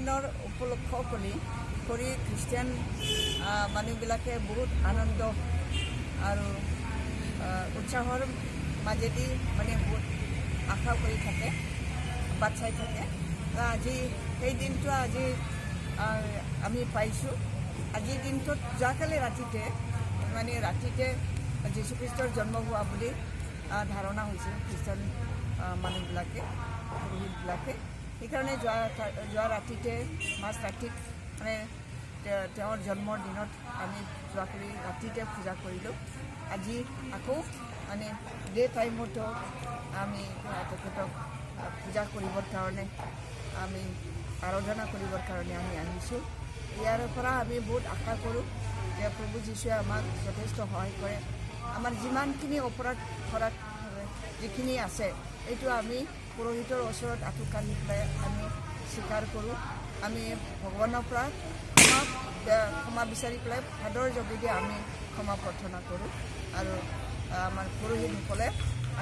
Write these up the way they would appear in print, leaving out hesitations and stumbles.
জন্মদিনৰ উপলক্ষ কৰি খ্ৰীষ্টিয়ান মানুহবিলাকে বহুত আনন্দ আৰু উৎসাহৰ মাজেদি মানে বহুত আশা কৰি থাকে, বাট চাই থাকে। আজি সেই দিনটো আজি আমি পাইছোঁ। আজিৰ দিনটোত যোৱাকালি ৰাতিতে যীশুখ্ৰীষ্টৰ জন্ম হোৱা বুলি ধাৰণা হৈছিল খ্ৰীষ্টান মানুহবিলাকে, পুৰোহিতবিলাকে। সেইকাৰণে যোৱা ৰাতিতে ৰাতিত মানে তেওঁৰ জন্মৰ দিনত আমি যোৱাকালি ৰাতিতে পূজা কৰিলোঁ। আজি আকৌ মানে ডে টাইমতো আমি তেখেতক পূজা কৰিবৰ কাৰণে আমি আৰাধনা কৰিবৰ কাৰণে আমি আহিছোঁ। ইয়াৰ পৰা আমি বহুত আশা কৰোঁ যে প্ৰভু যীশুৱে আমাক যথেষ্ট সহায় কৰে। আমাৰ যিমানখিনি অপৰাধ কৰাত যিখিনি আছে এইটো আমি পুৰোহিতৰ ওচৰত আঁঠু কাঢ়ি পেলাই আমি স্বীকাৰ কৰোঁ। আমি ভগৱানৰ পৰা ক্ষমা বিচাৰি পেলাই ভাদৰ যোগেদি আমি ক্ষমা প্ৰাৰ্থনা কৰোঁ আৰু আমাৰ পুৰোহিতসকলে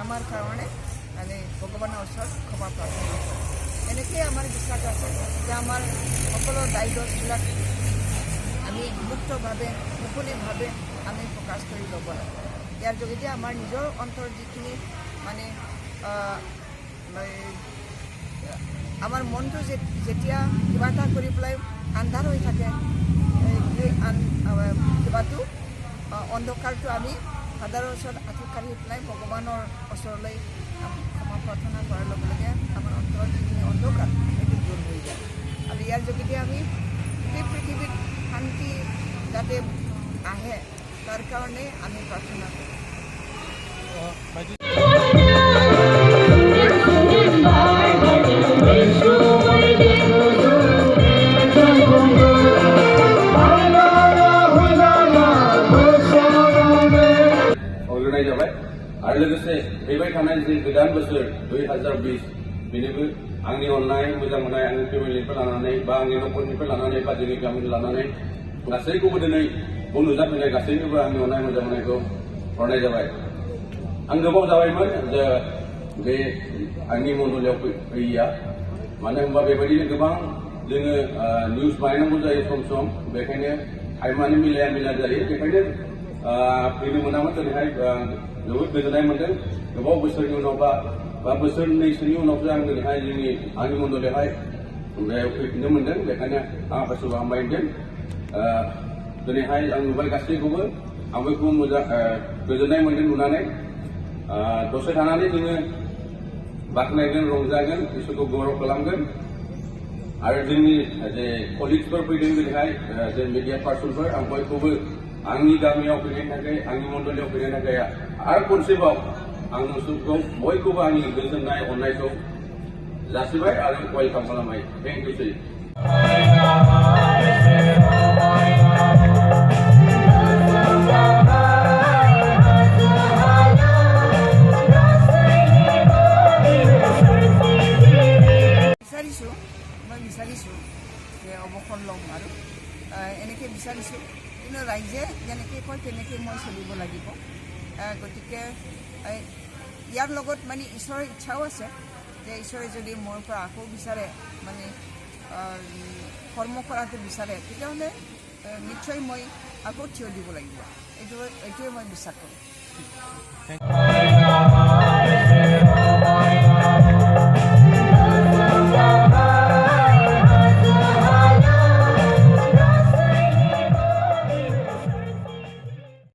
আমাৰ কাৰণে মানে ভগৱানৰ ওচৰত ক্ষমা প্ৰাৰ্থনা কৰে। এনেকৈয়ে আমাৰ বিশ্বাস আছে যে আমাৰ সকলো দায়িত্ববিলাক আমি মুক্তভাৱে মুকলিভাৱে আমি প্ৰকাশ কৰি ল'ব লাগে। ইয়াৰ যোগেদি আমাৰ নিজৰ অন্তৰ যিখিনি মানে আমাৰ মনটো যেতিয়া কিবা এটা কৰি পেলাই আন্ধাৰ হৈ থাকে, সেই কিবাটো অন্ধকাৰটো আমি ফাদাৰৰ ওচৰত আঁঠু কাঢ়ি পেলাই ভগৱানৰ ওচৰলৈ ক্ষমা প্ৰাৰ্থনা কৰাৰ লগে লগে আমাৰ অন্তৰত যিখিনি অন্ধকাৰ সেইটো দূৰ হৈ যায়। আৰু ইয়াৰ যোগেদি আমি গোটেই পৃথিৱীত শান্তি যাতে আহে তাৰ কাৰণে আমি প্ৰাৰ্থনা কৰোঁ। जाबाय आरो लोगोसे फैबाय थानाय जि गोदान बोसोर 2020 बेनिबो आंनि अननाय मोजां मोननाय आंनि फेमिलिनिफ्राय लानानै बा आंनि न'खरनिफ्राय लानानै बा जोंनि गामिनि लानानै गासैखौबो दिनै नुजाफैनाय गासैनोबो आंनि अननाय मोजां मोननायखौ हरनाय जाबाय। आं गोबाव जाबायमोन जे बे आंनि मण्डलियाव फैयैया, मानो होनबा बेबायदिनो गोबां जोङो निउस बानायनांगौ जायो सम बेखायनो टाइमानो मिलाया जायो। बेखायनो फैनो मोनामोन। दिनैहाय जोबोद गोजोननाय मोन्दों। गोबाव बोसोरनि उनाव बा बोसोरनैसोनि उनावसो आं दिनैहाय आंनि मण्डलियावहाय फैफिननो मोन्दों। बेखायनो आं आफाखौ हामबाय होनदों। दिनैहाय आं नुबाय गासैखौबो, आं बयखौबो मोजां गोजोननाय मोन्दों नुनानै। दसे थानानै जोङो बाख्नायगोन, रंजागोन, इसोरखौ गौरब खालामगोन। आरो जोंनि जे कलिगसफोर फैदों दिनैहाय जे मिडिया पार्सनफोर, आं बयखौबो आंनि गामियाव फैनायनि थाखाय, आंनि मण्डलियाव फैनायनि थाखाय आरो खनसेबाव आं नोंसोरखौ बयखौबो आंनि गोजोननाय अननायखौ जासिबाय आरो वेलकाम खालामबाय। थेंक इउ सै। বিচাৰিছোঁ যে অৱসৰ ল'ম আৰু এনেকৈ বিচাৰিছোঁ। কিন্তু ৰাইজে যেনেকৈ কয় তেনেকৈ মই চলিব লাগিব। গতিকে ইয়াৰ লগত মানে ঈশ্বৰৰ ইচ্ছাও আছে যে ঈশ্বৰে যদি মোৰ পৰা আকৌ বিচাৰে, মানে কৰ্ম কৰাটো বিচাৰে, তেতিয়াহ'লে নিশ্চয় মই আকৌ থিয় দিব লাগিব। এইটোৱে মই বিশ্বাস কৰোঁ।